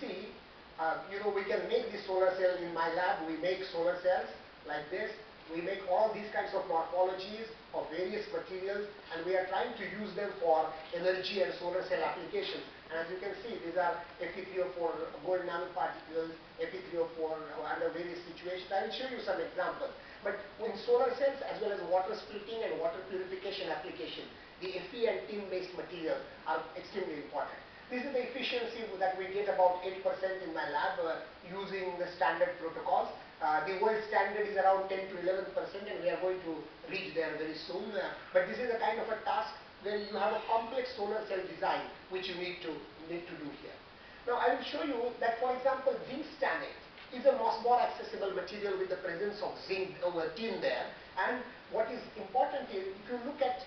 see, we can make the solar cell in my lab. We make solar cells like this. We make all these kinds of morphologies of various materials, and we are trying to use them for energy and solar cell applications. And as you can see, these are Fe3O4 gold nanoparticles, Fe3O4 under various situations. I will show you some examples. But in solar cells as well as water splitting and water purification application, the Fe and tin-based materials are extremely important. This is the efficiency that we get about 8% in my lab using the standard protocols. The world standard is around 10 to 11%, and we are going to reach there very soon. But this is a kind of a task where you have a complex solar cell design which you need to do here. Now I will show you that, for example, zinc stannate is a mossball accessible material with the presence of zinc over tin there. And what is important is, if you look at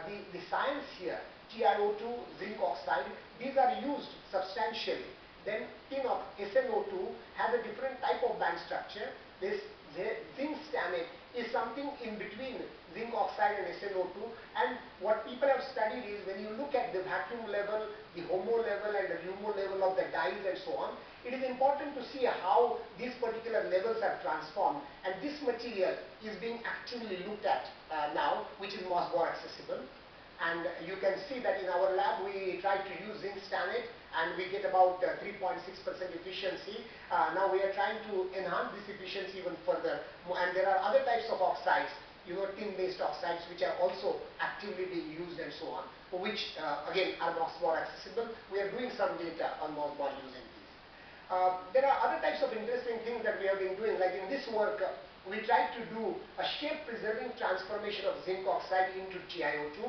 the science here, TiO2, zinc oxide, these are used substantially. Then SNO2 has a different type of band structure. This zinc stannate is something in between zinc oxide and SNO2, and what people have studied is, when you look at the vacuum level, the HOMO level and the LUMO level of the dyes and so on, it is important to see how these particular levels are transformed, and this material is being actively looked at now, which is mossball accessible. And you can see that in our lab we try to use zinc stannate, and we get about 3.6% efficiency. Now we are trying to enhance this efficiency even further, and there are other types of oxides, tin-based oxides, which are also actively being used and so on, which again are mossball accessible. We are doing some data on mossball using these. There are other types of interesting things that we have been doing, like in this work, we tried to do a shape-preserving transformation of zinc oxide into TiO2,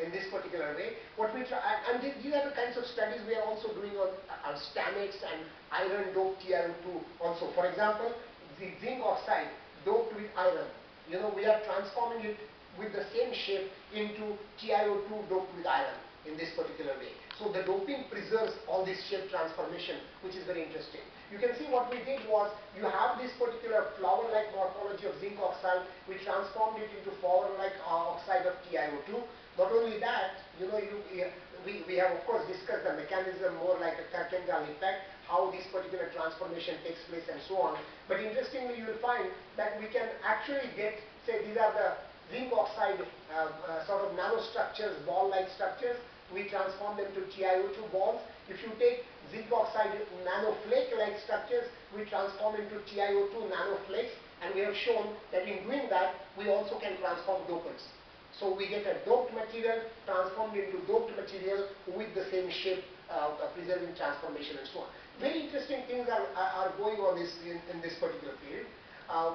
in this particular way. What we try, and these are the kinds of studies we are also doing on stannates and iron-doped TiO2 also. For example, the zinc oxide doped with iron, we are transforming it with the same shape into TiO2 doped with iron in this particular way. So the doping preserves all this shape transformation, which is very interesting. You can see what we did was, you have this particular flower-like morphology of zinc oxide. We transformed it into flower-like oxide of TiO2. Not only that, we have of course discussed the mechanism more like a Kärkengal effect, how this particular transformation takes place and so on. But interestingly, you will find that we can actually get, say, these are the zinc oxide sort of nanostructures, ball-like structures. We transform them to TiO2 balls. If you take zinc oxide nanoflake-like structures, we transform into TiO2 nanoflakes, and we have shown that in doing that, we also can transform dopants. So we get a doped material transformed into doped material with the same shape, preserving transformation and so on. Very interesting things are going on in this particular field.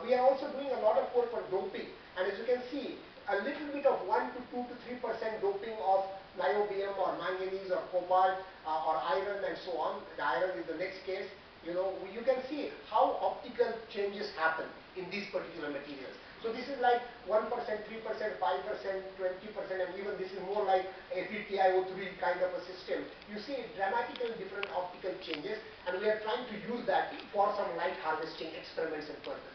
We are also doing a lot of work for doping, and as you can see, a little bit of 1 to 2 to 3% doping of niobium or manganese or cobalt or iron and so on. The iron is the next case. You can see how optical changes happen in these particular materials. So this is like 1%, 3%, 5%, 20%, and even this is more like FeTiO3 kind of a system. You see dramatically different optical changes, and we are trying to use that for some light harvesting experiments and purposes.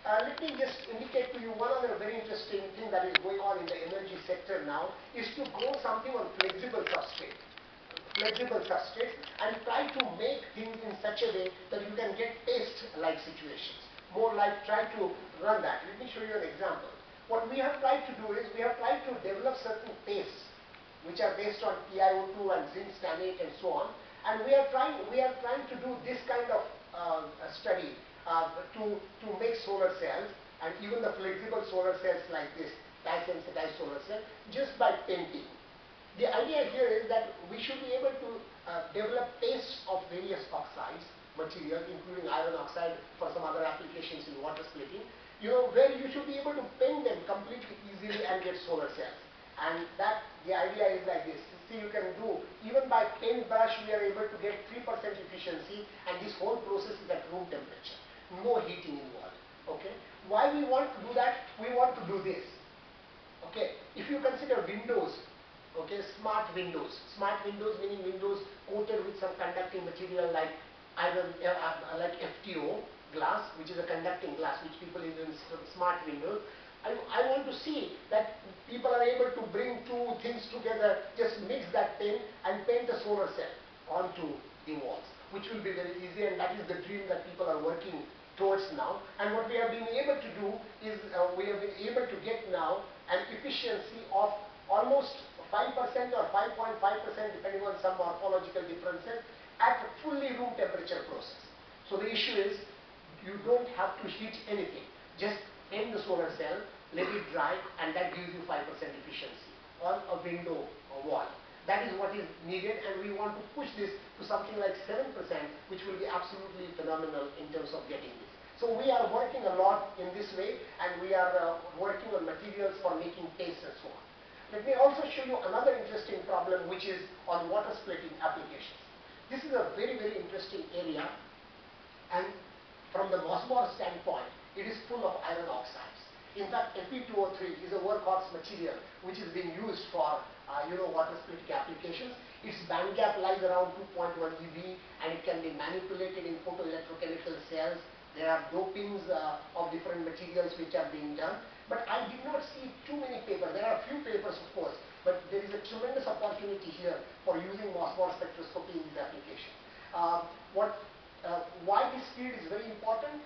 Let me just indicate to you one other very interesting thing that is going on in the energy sector now, is to grow something on flexible substrate. And try to make things in such a way that you can get paste-like situations. More like try to run that. Let me show you an example. What we have tried to do is, we have tried to develop certain pastes which are based on TiO2 and zinc stannate and so on. And we are trying to do this kind of study to make solar cells, and even the flexible solar cells like this dye-sensitized solar cell, just by painting. The idea here is that we should be able to develop pastes of various oxides, materials, including iron oxide for some other applications in water splitting, where you should be able to paint them completely easily and get solar cells. And the idea is like this. See, you can do, even by paintbrush, we are able to get 3% efficiency, and this whole process is at room temperature. No heating involved. Okay. Why we want to do that? We want to do this. Okay. If you consider windows, okay, smart windows meaning windows coated with some conducting material like iron, like FTO glass, which is a conducting glass, which people use in smart windows. I want to see that people are able to bring two things together, just mix that paint and paint a solar cell onto walls, which will be very easy, and that is the dream that people are working towards now. And what we have been able to do is we have been able to get now an efficiency of almost 5% or 5.5% depending on some morphological differences at fully room temperature process. So the issue is you don't have to heat anything. Just end the solar cell, let it dry, and that gives you 5% efficiency on a window or wall. That is what is needed, and we want to push this to something like 7%, which will be absolutely phenomenal in terms of getting this. So we are working a lot in this way, and we are working on materials for making pastes and so on. Let me also show you another interesting problem, which is on water splitting applications. This is a very, very interesting area, and from the Mossbauer standpoint, it is full of iron oxides. In fact, Fe2O3 is a workhorse material which is being used for water splitting applications. Its band gap lies around 2.1 eV, and it can be manipulated in photoelectrochemical cells. There are dopings of different materials which are being done. But I did not see too many papers. There are a few papers, of course, but there is a tremendous opportunity here for using Mossbauer spectroscopy in these applications. Why this field is very important,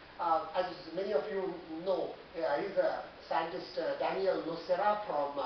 as many of you know, is a scientist Daniel Nocera from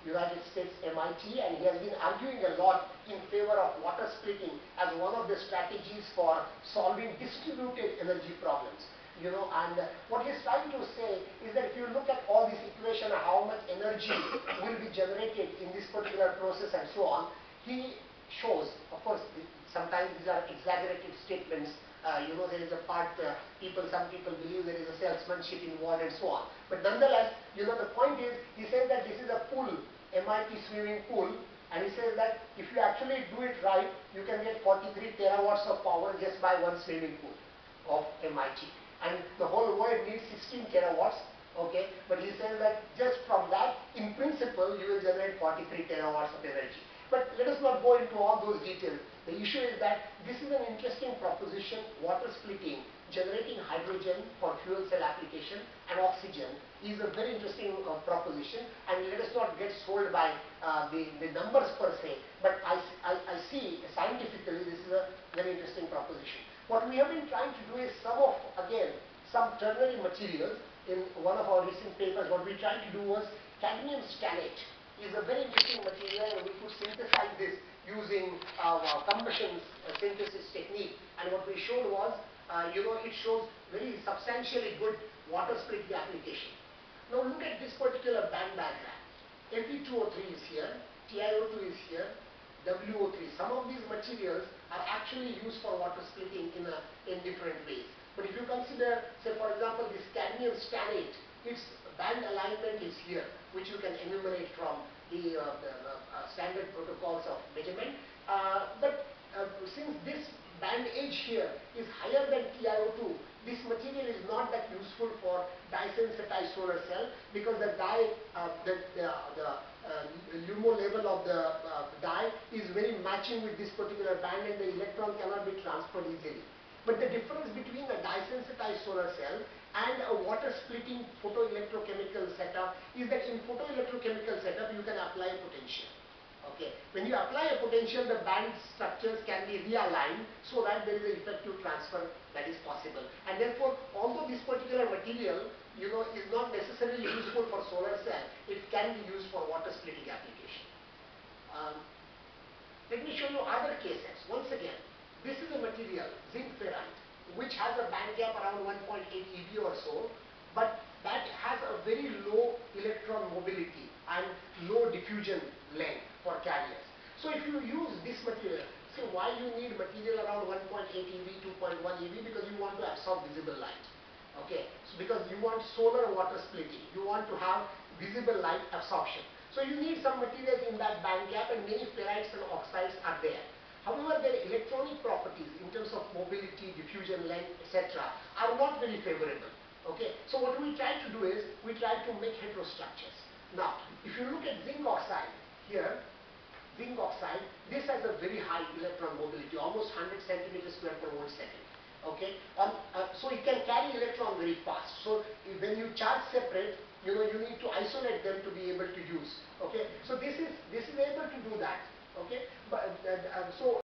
United States MIT, and he has been arguing a lot in favor of water splitting as one of the strategies for solving distributed energy problems. And what he's trying to say is that if you look at all these equations, how much energy will be generated in this particular process and so on, he shows, of course, sometimes these are exaggerated statements. There is a part, some people believe there is a salesmanship involved and so on. But nonetheless, the point is, he says that this is a pool, MIT swimming pool, and he says that if you actually do it right, you can get 43 terawatts of power just by one swimming pool of MIT. And the whole world needs 16 terawatts, okay? But he says that just from that, in principle, you will generate 43 terawatts of energy. But let us not go into all those details. The issue is that this is an interesting proposition, water splitting, generating hydrogen for fuel cell application and oxygen is a very interesting proposition, and let us not get sold by the numbers per se, but I see scientifically this is a very interesting proposition. What we have been trying to do is some ternary materials. In one of our recent papers, what we tried to do was cadmium stanate is a very interesting material, and we could synthesize this using combustion synthesis technique. And what we showed was, it shows very substantially good water splitting application. Now look at this particular band diagram. Fe2O3 is here, TiO2 is here, WO3. Some of these materials are actually used for water splitting in different ways. But if you consider, say for example, this cadmium stanate, its band alignment is here, which you can enumerate from the standard protocols of measurement. Since this band edge here is higher than TiO2, this material is not that useful for dye-sensitized solar cell, because the LUMO level of the dye is very matching with this particular band, and the electron cannot be transferred easily. But the difference between a dye-sensitized solar cell and a water splitting photoelectrochemical setup is that in photoelectrochemical setup you can apply a potential. Okay. When you apply a potential, the band structures can be realigned so that there is an effective transfer that is possible. And therefore, although this particular material, is not necessarily useful for solar cell, it can be used for water splitting application. Let me show you other cases. Once again, this is a material, zinc ferrite, which has a band gap around 1.8 eV or so, but that has a very low electron mobility and low diffusion length for carriers. So if you use this material, say why you need material around 1.8 eV, 2.1 eV, because you want to absorb visible light. Okay, so because you want solar water splitting, you want to have visible light absorption. So you need some materials in that band gap, and many ferrites and oxides are there. However, their electronic properties in terms of mobility, diffusion length, etc. are not very favorable. Okay, so what we try to do is, we try to make heterostructures. Now, if you look at zinc oxide here, zinc oxide, this has a very high electron mobility, almost 100 centimeters square per volt second. Okay, so it can carry electron very fast. So when you charge separate, you need to isolate them to be able to use. Okay, so this is able to do that. Okay, but so